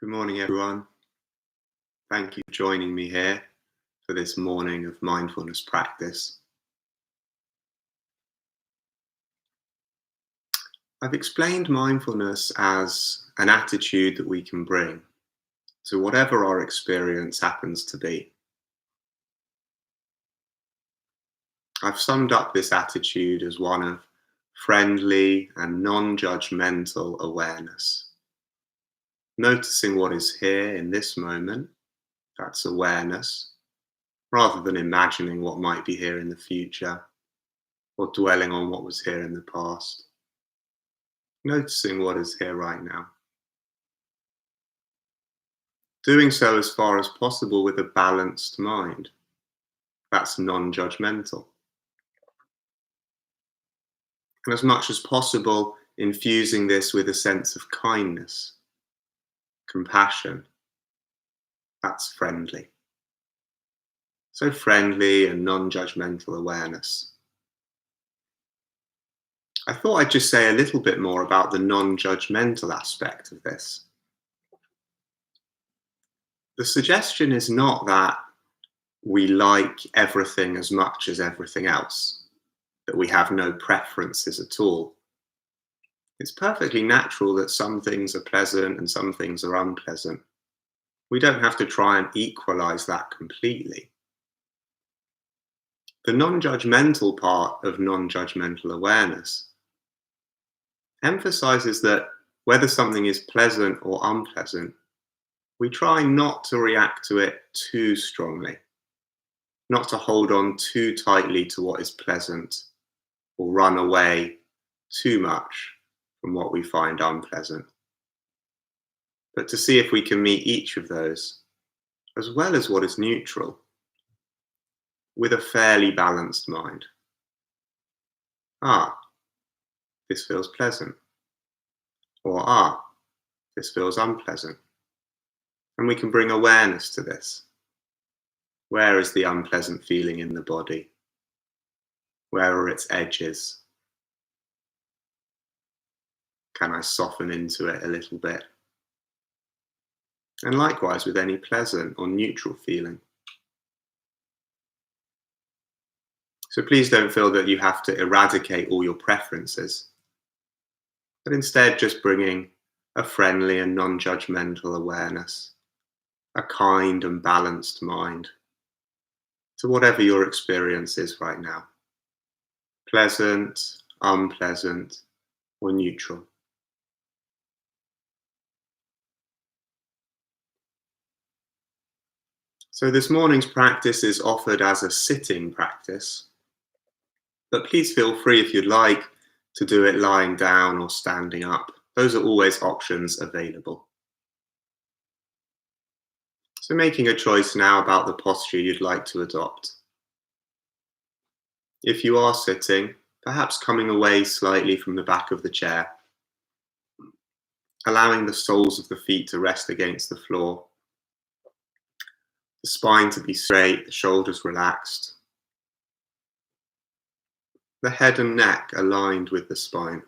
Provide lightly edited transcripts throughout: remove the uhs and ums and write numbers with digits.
Good morning, everyone. Thank you for joining me here for this morning of mindfulness practice. I've explained mindfulness as an attitude that we can bring to whatever our experience happens to be. I've summed up this attitude as one of friendly and non-judgmental awareness. Noticing what is here in this moment, that's awareness, rather than imagining what might be here in the future or dwelling on what was here in the past. Noticing what is here right now. Doing so as far as possible with a balanced mind. That's non-judgmental. And as much as possible, infusing this with a sense of kindness, compassion. That's friendly. So friendly and non-judgmental awareness. I thought I'd just say a little bit more about the non-judgmental aspect of this. The suggestion is not that we like everything as much as everything else, that we have no preferences at all. It's perfectly natural that some things are pleasant and some things are unpleasant. We don't have to try and equalize that completely. The non-judgmental part of non-judgmental awareness emphasizes that whether something is pleasant or unpleasant, we try not to react to it too strongly, not to hold on too tightly to what is pleasant or run away too much from what we find unpleasant, but to see if we can meet each of those, as well as what is neutral, with a fairly balanced mind. This feels pleasant. Or, this feels unpleasant. And we can bring awareness to this. Where is the unpleasant feeling in the body? Where are its edges? Can I soften into it a little bit? And likewise with any pleasant or neutral feeling. So please don't feel that you have to eradicate all your preferences, but instead just bringing a friendly and non-judgmental awareness, a kind and balanced mind to whatever your experience is right now, pleasant, unpleasant, or neutral. So this morning's practice is offered as a sitting practice, but please feel free if you'd like to do it lying down or standing up. Those are always options available. So making a choice now about the posture you'd like to adopt. If you are sitting, perhaps coming away slightly from the back of the chair, allowing the soles of the feet to rest against the floor, the spine to be straight, the shoulders relaxed, the head and neck aligned with the spine.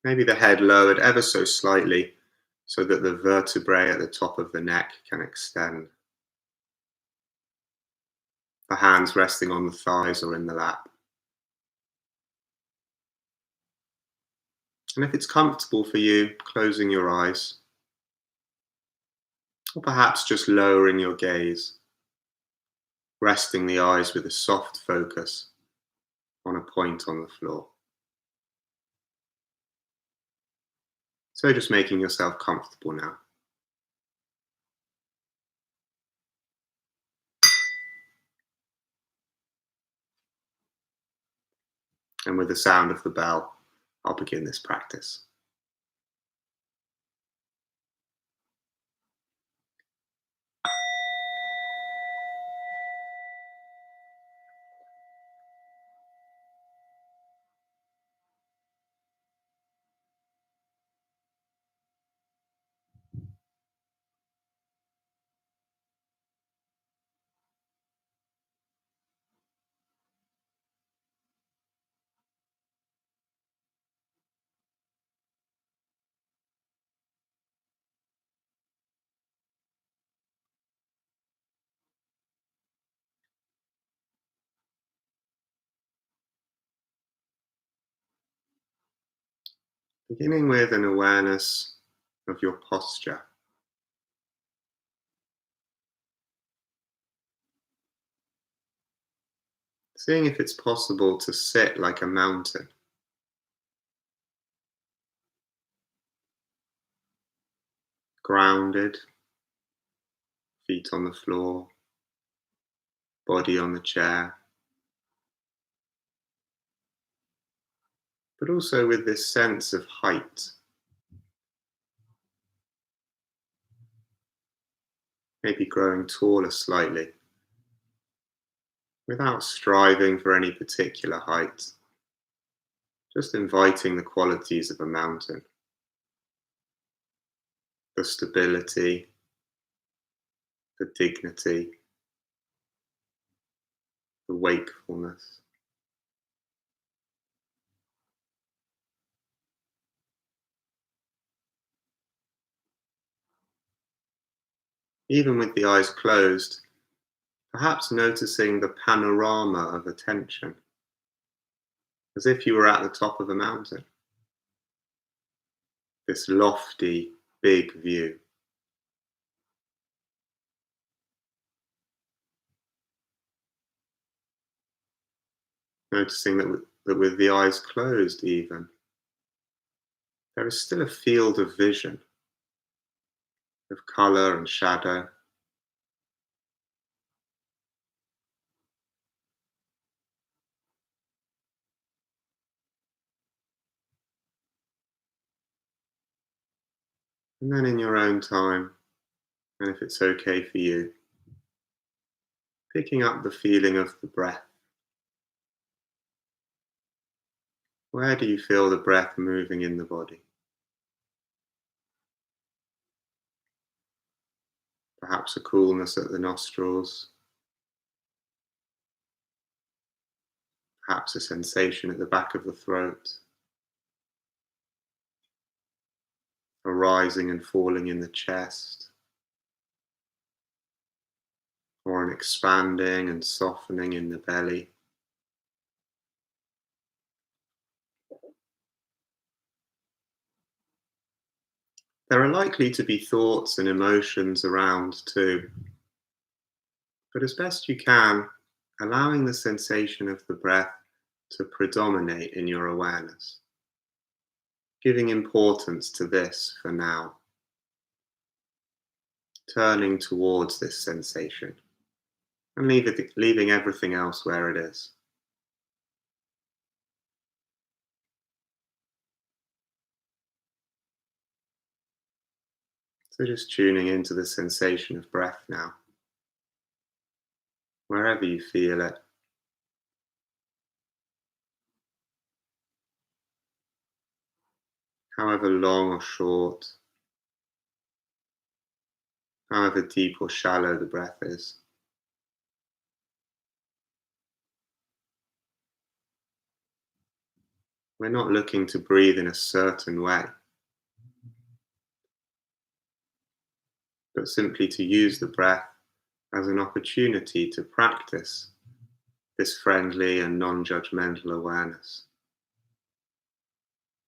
Maybe the head lowered ever so slightly so that the vertebrae at the top of the neck can extend. The hands resting on the thighs or in the lap. And if it's comfortable for you, closing your eyes, or perhaps just lowering your gaze, resting the eyes with a soft focus on a point on the floor. So just making yourself comfortable now. And with the sound of the bell, I'll begin this practice. Beginning with an awareness of your posture, seeing if it's possible to sit like a mountain, grounded, feet on the floor, body on the chair, but also with this sense of height, maybe growing taller slightly, without striving for any particular height, just inviting the qualities of a mountain, the stability, the dignity, the wakefulness. Even with the eyes closed, perhaps noticing the panorama of attention, as if you were at the top of a mountain, this lofty, big view. Noticing that with the eyes closed, even, there is still a field of vision, of colour and shadow, and then in your own time, and if it's okay for you, picking up the feeling of the breath. Where do you feel the breath moving in the body? Perhaps a coolness at the nostrils, perhaps a sensation at the back of the throat, a rising and falling in the chest, or an expanding and softening in the belly. There are likely to be thoughts and emotions around too, but as best you can, allowing the sensation of the breath to predominate in your awareness, giving importance to this for now, turning towards this sensation and leaving everything else where it is. So just tuning into the sensation of breath now, wherever you feel it. However long or short, however deep or shallow the breath is. We're not looking to breathe in a certain way, but simply to use the breath as an opportunity to practice this friendly and non-judgmental awareness,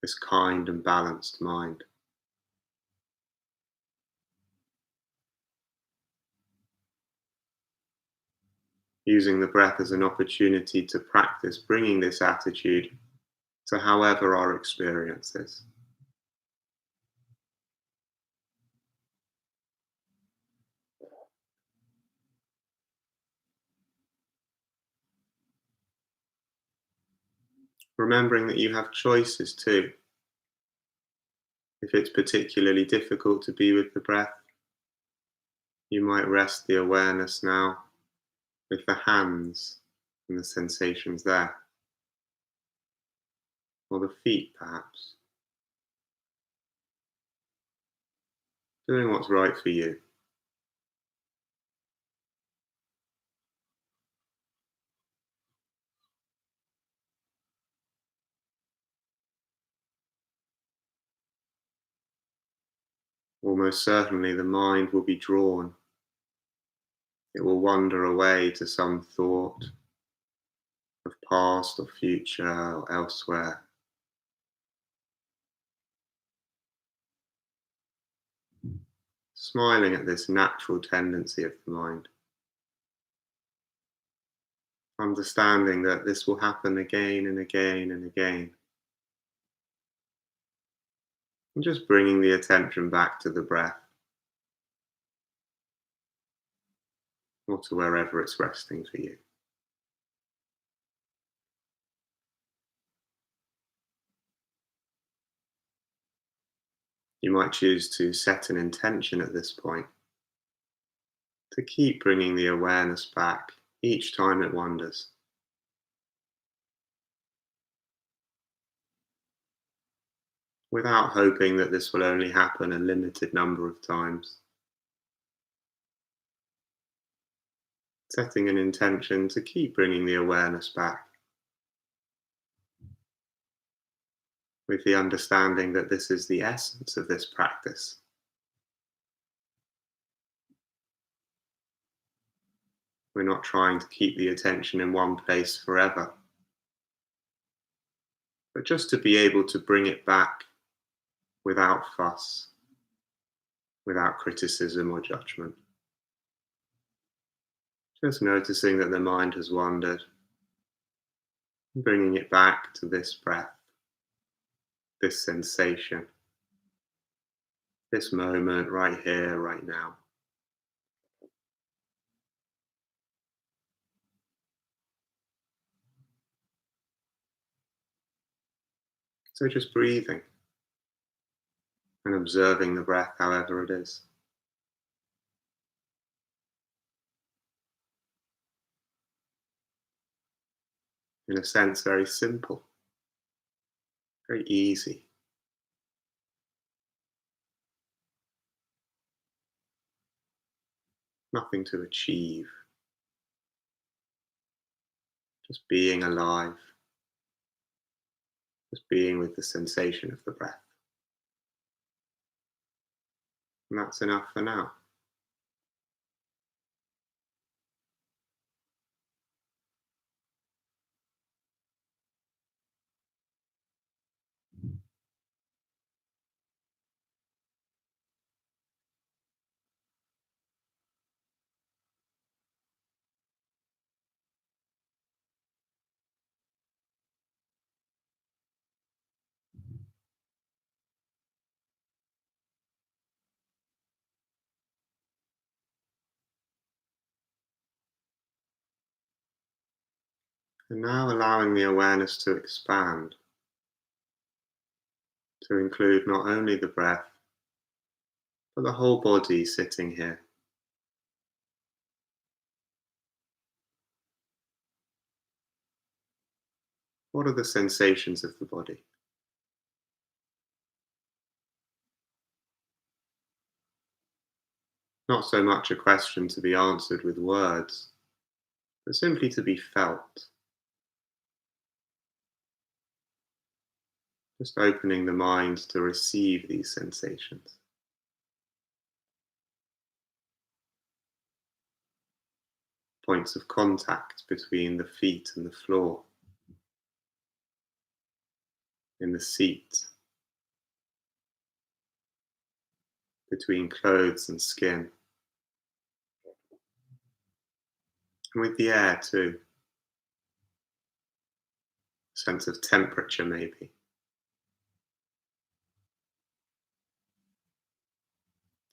this kind and balanced mind. Using the breath as an opportunity to practice bringing this attitude to however our experience is. Remembering that you have choices too. If it's particularly difficult to be with the breath, you might rest the awareness now with the hands and the sensations there, or the feet perhaps, doing what's right for you. Almost certainly the mind will be drawn. It will wander away to some thought of past or future or elsewhere. smiling at this natural tendency of the mind, understanding that this will happen again and again and again, and just bringing the attention back to the breath or to wherever it's resting for you. You might choose to set an intention at this point to keep bringing the awareness back each time it wanders, without hoping that this will only happen a limited number of times. Setting an intention to keep bringing the awareness back with the understanding that this is the essence of this practice. We're not trying to keep the attention in one place forever, but just to be able to bring it back without fuss, without criticism or judgment. Just noticing that the mind has wandered, bringing it back to this breath, this sensation, this moment right here, right now. So just breathing and observing the breath however it is. In a sense, very simple, very easy. Nothing to achieve, just being alive, just being with the sensation of the breath. And that's enough for now. And now allowing the awareness to expand, to include not only the breath, but the whole body sitting here. What are the sensations of the body? Not so much a question to be answered with words, but simply to be felt. Just opening the mind to receive these sensations. Points of contact between the feet and the floor, in the seat, between clothes and skin, and with the air too. Sense of temperature maybe,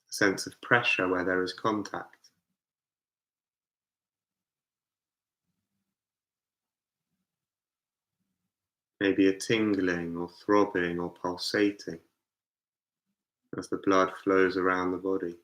a sense of pressure where there is contact. Maybe a tingling or throbbing or pulsating as the blood flows around the body.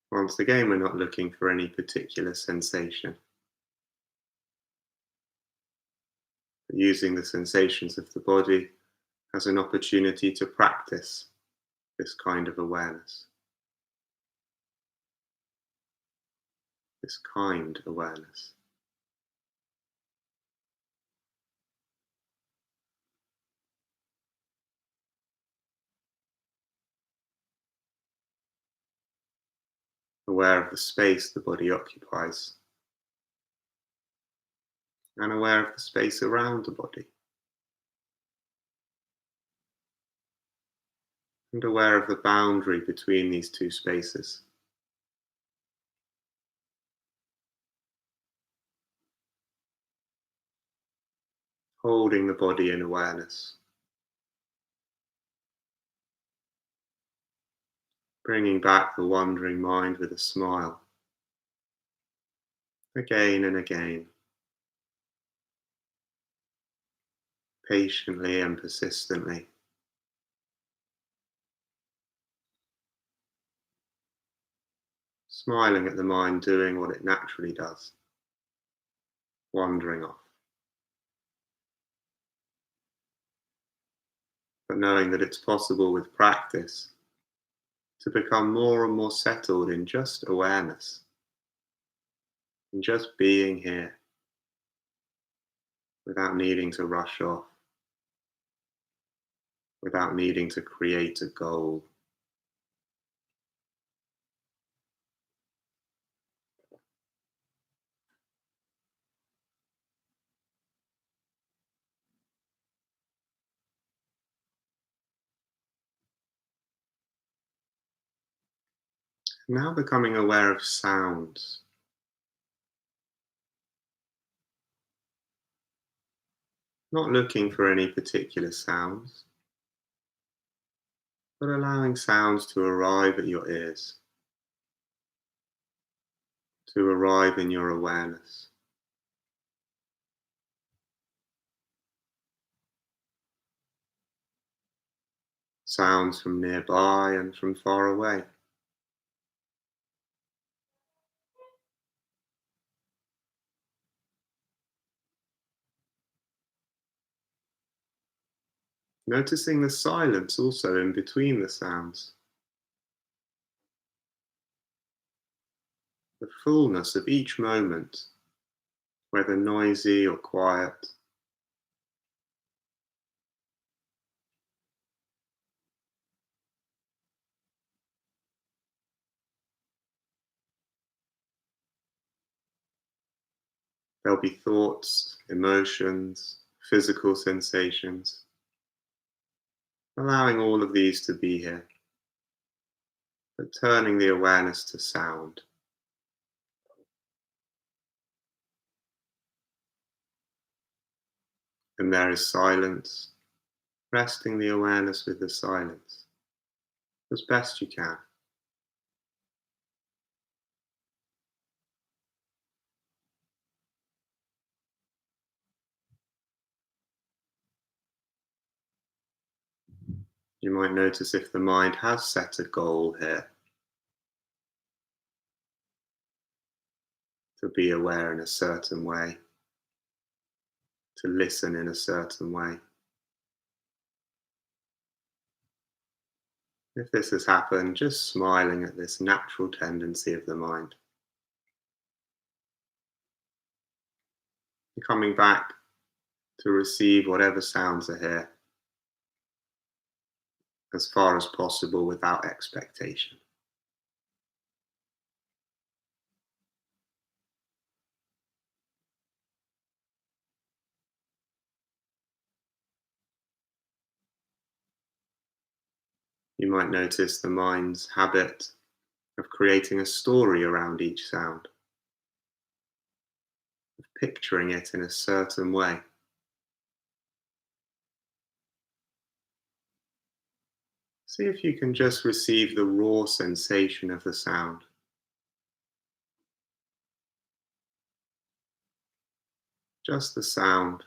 Once again, we're not looking for any particular sensation, but using the sensations of the body as an opportunity to practice this kind of awareness, this kind awareness. aware of the space the body occupies, and aware of the space around the body, and aware of the boundary between these two spaces. Holding the body in awareness, bringing back the wandering mind with a smile, again and again, patiently and persistently, smiling at the mind doing what it naturally does, wandering off, but knowing that it's possible with practice to become more and more settled in just awareness, in just being here without needing to rush off, without needing to create a goal. Now becoming aware of sounds, not looking for any particular sounds, but allowing sounds to arrive at your ears, to arrive in your awareness. Sounds from nearby and from far away. Noticing the silence also in between the sounds, the fullness of each moment, whether noisy or quiet. There'll be thoughts, emotions, physical sensations, allowing all of these to be here, but turning the awareness to sound. And there is silence, resting the awareness with the silence as best you can. You might notice if the mind has set a goal here to be aware in a certain way, to listen in a certain way. If this has happened, just smiling at this natural tendency of the mind. And coming back to receive whatever sounds are here as far as possible without expectation. You might notice the mind's habit of creating a story around each sound, of picturing it in a certain way. See if you can just receive the raw sensation of the sound. Just the sound.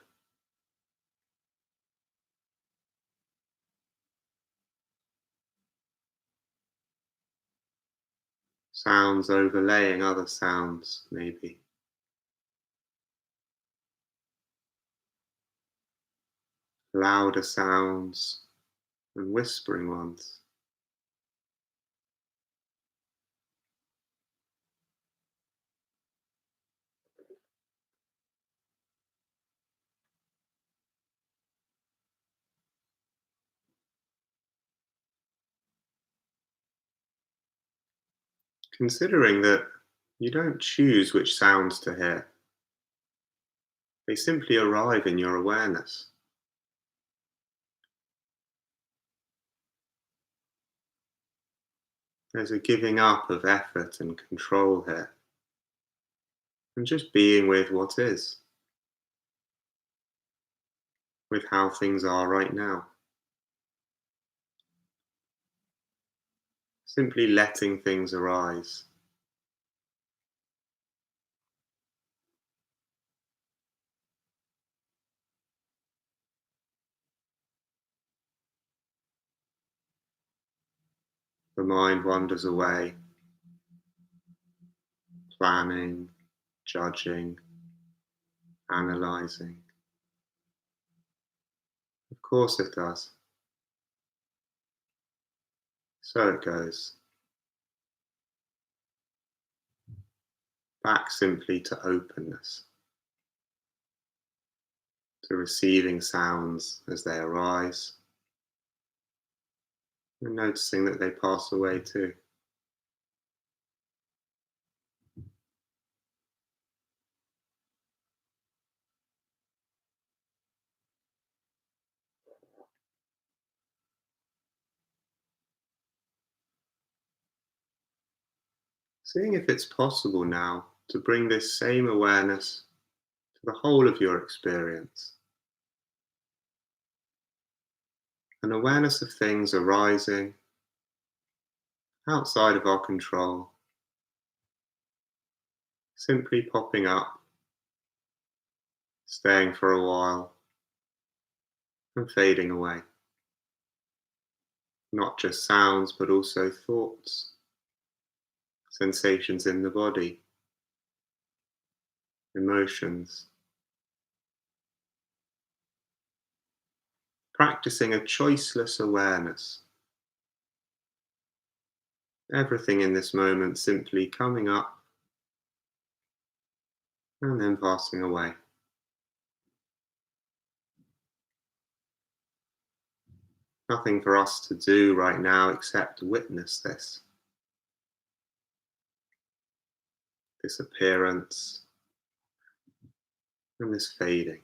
Sounds overlaying other sounds, maybe. Louder sounds and whispering ones. considering that you don't choose which sounds to hear. They simply arrive in your awareness. There's a giving up of effort and control here, and just being with what is, with how things are right now. Simply letting things arise. The mind wanders away, planning, judging, analysing. Of course it does. So it goes. Back simply to openness, to receiving sounds as they arise, and noticing that they pass away too. Seeing if it's possible now to bring this same awareness to the whole of your experience. An awareness of things arising outside of our control, simply popping up, staying for a while, and fading away. Not just sounds, but also thoughts, sensations in the body, emotions. Practicing a choiceless awareness. Everything in this moment simply coming up and then passing away. Nothing for us to do right now except witness this appearance and this fading.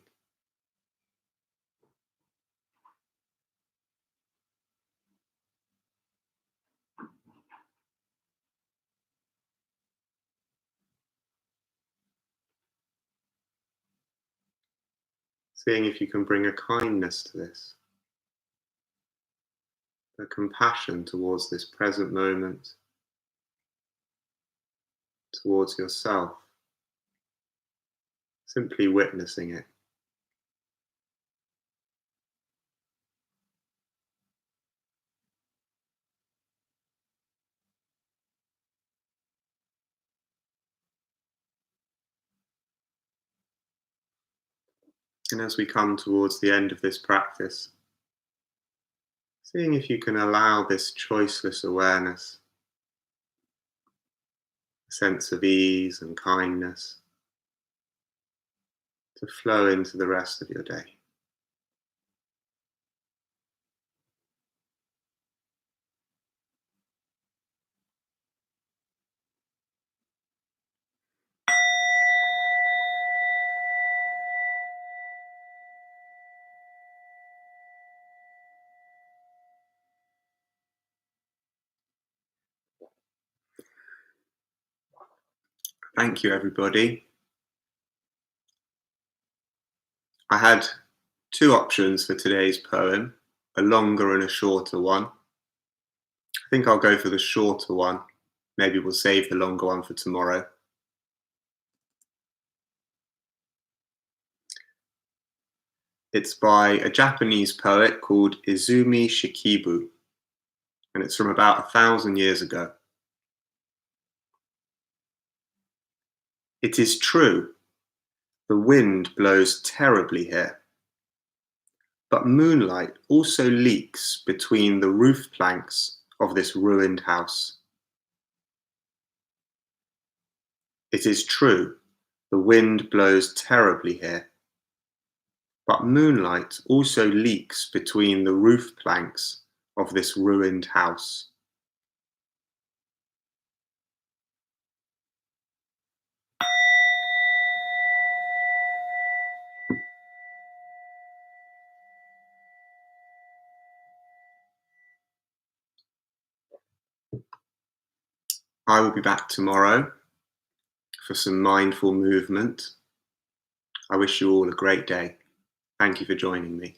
Seeing if you can bring a kindness to this, a compassion towards this present moment, towards yourself, simply witnessing it. And as we come towards the end of this practice, seeing if you can allow this choiceless awareness, a sense of ease and kindness, to flow into the rest of your day. Thank you, everybody. I had two options for today's poem, a longer and a shorter one. I think I'll go for the shorter one. Maybe we'll save the longer one for tomorrow. It's by a Japanese poet called Izumi Shikibu, and it's from about 1,000 years ago. It is true, the wind blows terribly here, but moonlight also leaks between the roof planks of this ruined house. It is true, the wind blows terribly here, but moonlight also leaks between the roof planks of this ruined house. I will be back tomorrow for some mindful movement. I wish you all a great day. Thank you for joining me.